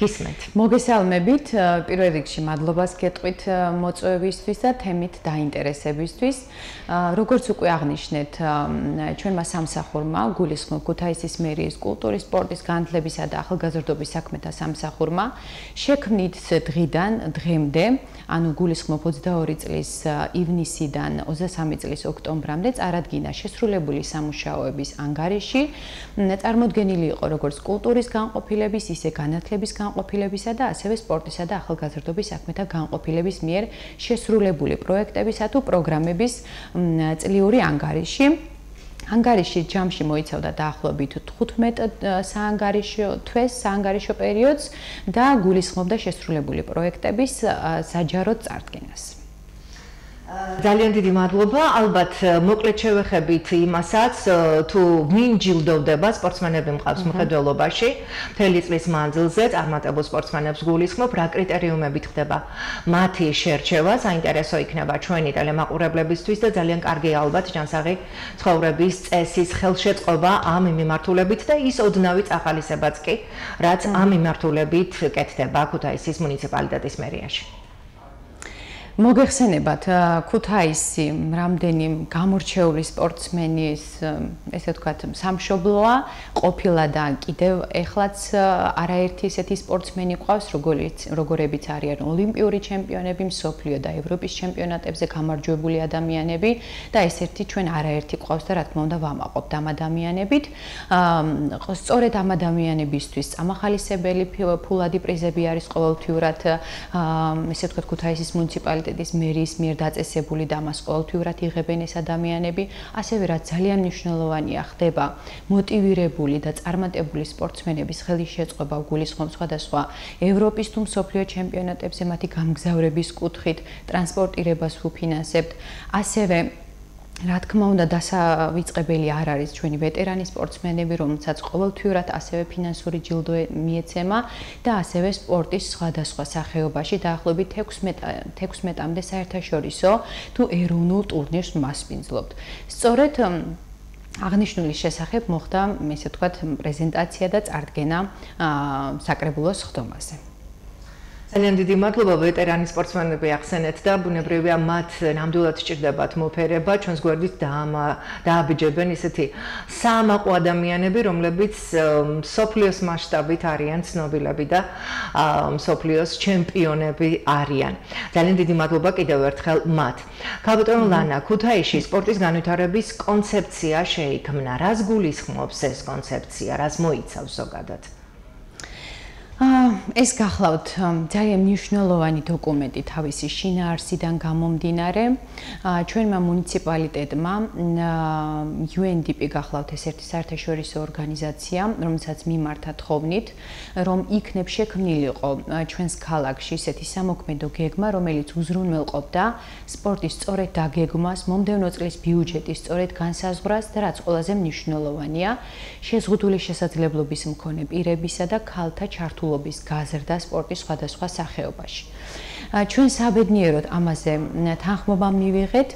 გისმენთ. მოგესალმებით, პირველ რიგში მადლობას გეტყვით მოწვევისთვის და თემით დაინტერესებისთვის. როგორც უკვე აღნიშნეთ, ჩვენმა სამსახურმა, გულისხმობ ქუთაისის მერიის კულტურის, სპორტის, განათლებისა და ახალგაზრდობის საქმეთა სამსახურმა შექმნით დღიდან დღემდე, ანუ გულისხმობ 22 წლის ივნისიდან 23 წლის ოქტომბრამდე წარადგინა შესრულებული სამუშაოების ანგარიში. წარმოდგენილი იყო როგორც კულტურის განყოფილების, ისე განათლების განყოფილებისა და ასევე სპორტისა და ახალგაზრდობის საქმეთა განყოფილების მიერ შესრულებული პროექტებისა თუ პროგრამების წლიური ანგარიში. ანგარიში ჯამში მოიცავდა დაახლოებით 15 საანგარიშო პერიოდს და გულისხმობდა შესრულებული პროექტების საჯაროდ წარდგენას. ძალიან დიდი მადლობა. ალბათ მოკლედ შევეხებით იმასაც, თუ ვინ ჯილდოვდება სპორტსმენები მყავს მხედველობაში, მთელი წლის მანძილზე წარმატებულ სპორტსმენებს გულისხმობ, რა კრიტერიუმებით ხდება მათი შერჩევა, საინტერესო იქნება ჩვენი ტელემაყურებლებისთვის და ძალიან კარგი ალბათ ჯანსაღი ცხოვრების წესის ხელშეწყობა ამ მიმართულებით და ის ოდნავი წახალისებაც კი, რაც ამ მიმართულებით კეთდება ქუთაისის მუნიციპალიტეტის მერიაში. მოგეხსენებათ, ქუთაისი რამდენი გამორჩეული სპორტსმენის, ესე ვთქვათ, სამშობლოა, ყოფილა და კიდევ ეხლაც არაერთი ესეთი სპორტსმენი ყავს, როგორებიც არიან ოლიმპიური ჩემპიონები, მსოფლიო და ევროპის ჩემპიონატებზე გამარჯვებული ადამიანები და ესეთი ჩვენ არაერთი ყავს და რა თქმა უნდა ვამაყობთ ამ ადამიანებით. სწორედ ამ ადამიანებისთვის წამახალისებელი ფულადი პრიზები არის ყოველთვიურად, ესე ვთქვათ, ქუთაისის მუნიციპალიტეტის მერიის მიერ დაწესებული და მას ყოველთვიურად იღებენ ეს ადამიანები, ასევე რაც ძალიან მნიშვნელოვანია, ხდება მოტივირებული და წარმატებული სპორტსმენების ხელისშეწყობა გულისხმობს სხვადასხვა ევროპის თუ მსოფლიო ჩემპიონატებზე მათი გამგზავრების კუთხით, ტრანსპორტირებას ვუფინანსებთ, ასევე რა თქმა უნდა დასავიწყებელი არ არის ჩვენი ვეტერანი სპორტსმენები, რომელსაც ყოველთვიურად ასევე ფინანსური ჯილდო მიეცემა და ასევე სპორტის სხვადასხვა სახეობაში დაახლოებით 16-მდე საერთაშორისო თუ ეროვნულ ტურნირს მასპინძლობთ. სწორედ აღნიშნული შესახებ მოხდა, ესე ვთქვათ, პრეზენტაცია და წარდგენა საკრებულოს ხდომაზე. ძალიან დიდი მადლობა ვეტერანი სპორტსმენები ახსენეთ და ბუნებრივია მათ ნამდვილად სჭირდებათ მოფერება, ჩვენს გვერდით დააბიჯებენ ისეთი საამაყო ადამიანები, რომლებიც მსოფლიოს მასშტაბით არიან ცნობილები და მსოფლიოს ჩემპიონები არიან. ძალიან დიდი მადლობა კიდევ ერთხელ მათ. ქალბატონო ლანა, ქუთაისში სპორტის განვითარების კონცეფცია შეიქმნა. რას გულისხმობს ეს კონცეფცია, რას მოიცავს ზოგადად? ეს გახლავთ ძალიან მნიშვნელოვანი დოკუმენტი თავისი შინაარსიდან გამომდინარე. ჩვენმა მუნიციპალიტეტმა UNDP გახლავთ ეს ერთი საერთაშორისო ორგანიზაცია, რომელსაც მიმართა თხოვნით, რომ იქნებ შექმნილიყო ჩვენს ქალაქში ესეთი სამოქმედო გეგმა, რომელიც უზრუნველყოფდა სპორტის სწორედ დაგეგმვას, მომდევნო წლის ბიუჯეტის სწორედ განსაზღვრას და რაც ყველაზე მნიშვნელოვანია, შეზღუდული შესაძლებლობის მქონე პირებისა და ქალთა ჩართულობის გაზრდა სპორტის სხვადასხვა სახეობაში. ჩვენ საბედნიეროდ ამაზე თანხმობა მივიღეთ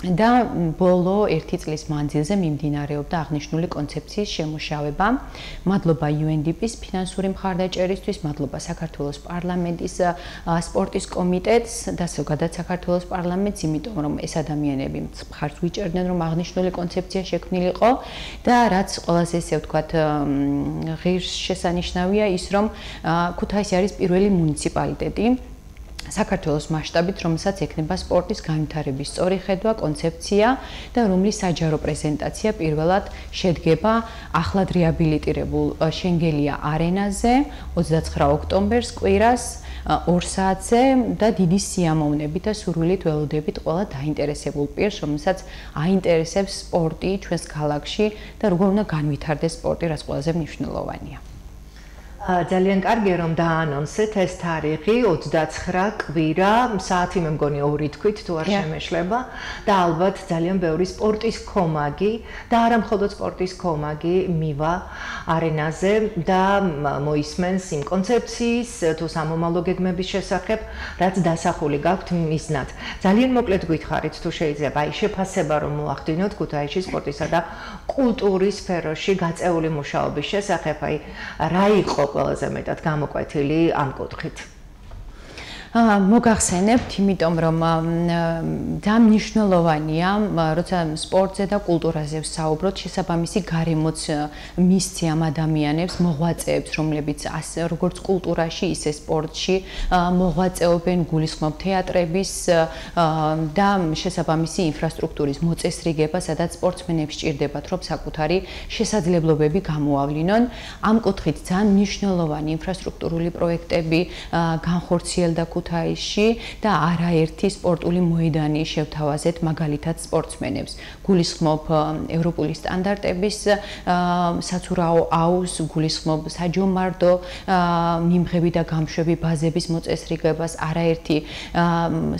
და ბოლო 1 წლის მანძილზე მიმდინარეობდა აღნიშნული კონცეფციის შემუშავება. მადლობა UNDP-ს ფინანსური მხარდაჭერისთვის, მადლობა საქართველოს პარლამენტის სპორტის კომიტეტს და ზოგადად საქართველოს პარლამენტს, იმიტომ რომ ეს ადამიანები მხარს ვიჭერდნენ, რომ აღნიშნული კონცეფცია შექმნილიყო და რაც ყველაზე ესე ვთქვათ ღირსშესანიშნავია ის, რომ ქუთაისი არის პირველი მუნიციპალიტეტი საქართველოს მასშტაბით, რომელსაც ექნება სპორტის განვითარების სწორი ხედვა, კონცეფცია და რომლის საჯარო პრეზენტაცია პირველად შედგება ახლად რეაბილიტირებულ შენგელია არენაზე 29 ოქტომბერს კვირას 2 საათზე და დიდი სიამოვნებით და სურვილით ველოდებით ყველა დაინტერესებულ პირს, რომელსაც აინტერესებს სპორტი ჩვენს ქალაქში და როგორ უნდა განვითარდეს სპორტი, რაც ყველაზე მნიშვნელოვანია. ძალიან კარგია რომ დაანონსეთ ეს თარიღი 29 კვირა, საათი მე მგონი 2 თქვით თუ არ შემეშლება და ალბათ ძალიან ბევრი სპორტის კომაგი და არა მხოლოდ სპორტის კომაგი მივა არენაზე და მოისმენს იმ კონცეფციის თუ სამომავლო გეგმების შესახებ, რაც დასახული გაქვთ მიზნად. ძალიან მოკლედ გითხარით თუ შეიძლება აი შეფასება რომ მოახდინოთ ქუთაისში სპორტისა და კულტურის სფეროში გაწეული მუშაობის შესახებ, აი რა იყო ყველაზე მეტად გამოკვეთილი ამ კუთხით? მოგახსენებთ, იმიტომ რომ ძალიან მნიშვნელოვანია, როცა სპორტზე და კულტურაზე ვსაუბრობთ, შესაბამისი გარემოც მისცი ამ ადამიანებს, მოღვაწეებს, რომლებიც როგორც კულტურაში, ისე სპორტში მოღვაწეობენ, გულისხმობ თეატრების და შესაბამისი ინფრასტრუქტურის მოწესრიგება, სადაც სპორტსმენებს სჭირდებათ, რომ საკუთარი შესაძლებლობები გამოავლინონ. ამ კუთხით ძალიან მნიშვნელოვანი ინფრასტრუქტურული პროექტები განხორციელდა ქუთაისში და არაერთი სპორტული მოედანი შევთავაზეთ მაგალითად სპორტსმენებს. გულისხმობ ევროპული სტანდარტების საცურაო აუზს, გულისხმობ საჯომარდო მიმღები და გამშვები ბაზების მოწესრიგებას, არაერთი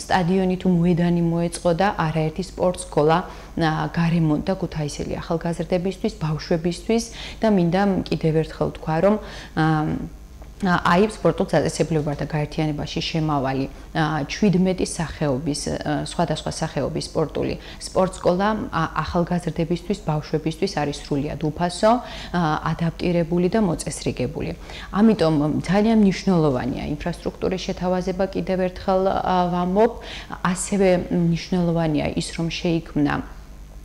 სტადიონი თუ მოედანი მოეწყო და არაერთი სპორტსკოლა გარემონტდა ქუთაისელი ახალგაზრდებისთვის, ბავშვებისთვის და მინდა კიდევ ერთხელ ვთქვა, რომ აი სპორტულ წაწესებლებათა გაერთიანებაში შემავალი 17 სახეობის სხვადასხვა სახეობის სპორტული სპორტსკოლა ახალგაზრდებისთვის, ბავშვებისთვის არის სრულიად უფასო, ადაპტირებული და მოწესრიგებული. ამიტომ ძალიან მნიშვნელოვანია ინფრასტრუქტურის შეთავაზება, კიდევ ერთხელ ვამბობ, ასევე მნიშვნელოვანია ის, რომ შეიქმნა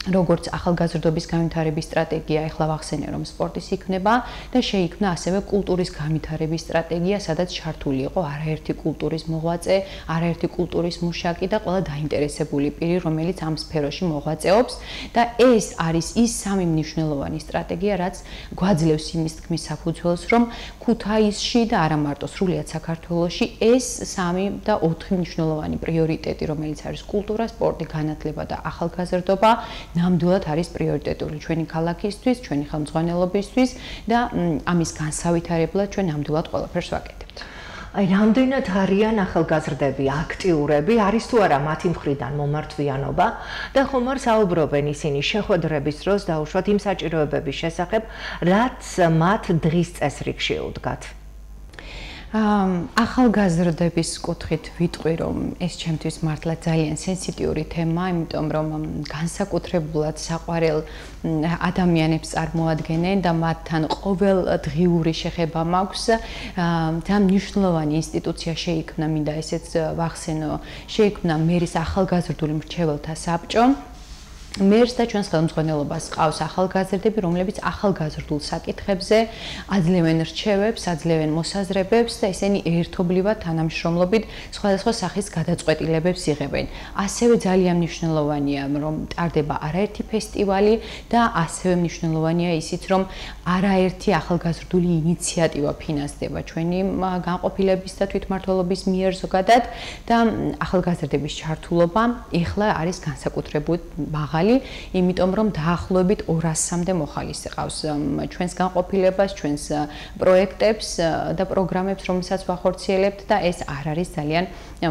როგორც ახალგაზრდობის განვითარების სტრატეგია, ახლა ვახსენე რომ სპორტის იქნება და შეიქმნა ასევე კულტურის განვითარების სტრატეგია, სადაც ჩართული იყო არაერთი კულტურის მოღვაწე, არაერთი კულტურის მუშაკი და ყველა დაინტერესებული პირი, რომელიც ამ სფეროში მოღვაწეობს და ეს არის ის სამი მნიშვნელოვანი სტრატეგია, რაც გვაძლევს იმის თქმის საფუძველს, რომ ქუთაისში და არა მარტო სრულიად საქართველოში ეს 3 და 4 მნიშვნელოვანი პრიორიტეტი, რომელიც არის კულტურა, სპორტი, განათლება და ახალგაზრდობა ნამდვილად არის პრიორიტეტული ჩვენი ქალაქისთვის, ჩვენი ხელმძღვანელობისთვის და ამის განსავითარებლად ჩვენ ნამდვილად ყველაფერს ვაკეთებთ. აი, რამდენად არიან ახალგაზრდები აქტიურები, არის თუ არა მათი მხრიდან მომართვიანობა და ხომ არ საუბრობენ ისინი შეხვედრების დროს დაუშვათ იმ საჭიროებების შესახებ, რაც მათ დღის წესრიგში უდგათ. ახალგაზრდების კუთხით ვიტყვი, რომ ეს ჩემთვის მართლა ძალიან სენსიტიური თემა, იმიტომ რომ განსაკუთრებულად საყვარელ ადამიანებს წარმოადგენენ და მათთან ყოველდღიური შეხება მაქვს. ძალიან მნიშვნელოვანი ინსტიტუცია შეიქმნა, მინდა ესეც ვახსენო, შეიქმნა მერის ახალგაზრდული მრჩეველთა საბჭო. მერს და ჩვენს ხელმძღვანელობას ყავს ახალგაზრდები, რომლებიც ახალგაზრდულ საკითხებზე აძლევენ რჩევებს, აძლევენ მოსაზრებებს და ესენი ერთობლივად თანამშრომლობით სხვადასხვა სახის გადაწყვეტილებებს იღებენ. ასევე ძალიან მნიშვნელოვანია, რომ ტარდება არაერთი ფესტივალი და ასევე მნიშვნელოვანია ისიც, რომ არაერთი ახალგაზრდული ინიციატივა ფინანსდება ჩვენი განყოფილების და თვითმმართველობის მიერ ზოგადად და ახალგაზრდების ჩართულობა ეხლა არის განსაკუთრებულად მაღალი. იმიტომ რომ დაახლოებით 200-მდე მოხალისე ყავს ჩვენს განყოფილებას, ჩვენს პროექტებს და პროგრამებს, რომელსაც ვახორციელებთ და ეს არ არის ძალიან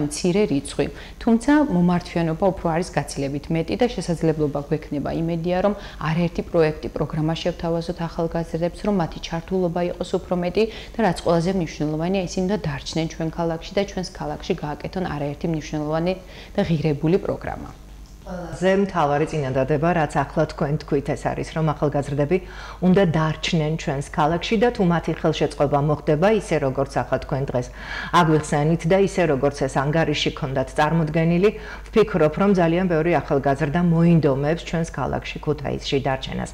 მცირე რიცხვი. თუმცა მომართვიანობა უფრო არის გაცილებით მეტი და შესაძლებლობა გვექნება იმედია, რომ არაერთი პროექტი, პროგრამა შევთავაზოთ ახალგაზრდებს, რომ მათი ჩართულობა იყოს უფრო მეტი და რაც ყველაზე მნიშვნელოვანია, ისინი უნდა დარჩნენ ჩვენ ქალაქში და ჩვენს ქალაქში გააკეთონ არაერთი მნიშვნელოვანი და ღირებული პროგრამა. ყველაზე მთავარი წინადადება, რაც ახლა თქვენ თქვით, ეს არის, რომ ახალგაზრდები უნდა დარჩნენ ჩვენს ქალაქში და თუ მათი ხელშეწყობა მოხდება, ისე როგორც ახლა თქვენ დღეს აგვიხსენით და ისე როგორც ეს ანგარიში ქონდათ წარმოდგენილი, ვფიქრობ, რომ ძალიან ბევრი ახალგაზრდა მოინდომებს ჩვენს ქალაქში, ქუთაისში დარჩენას.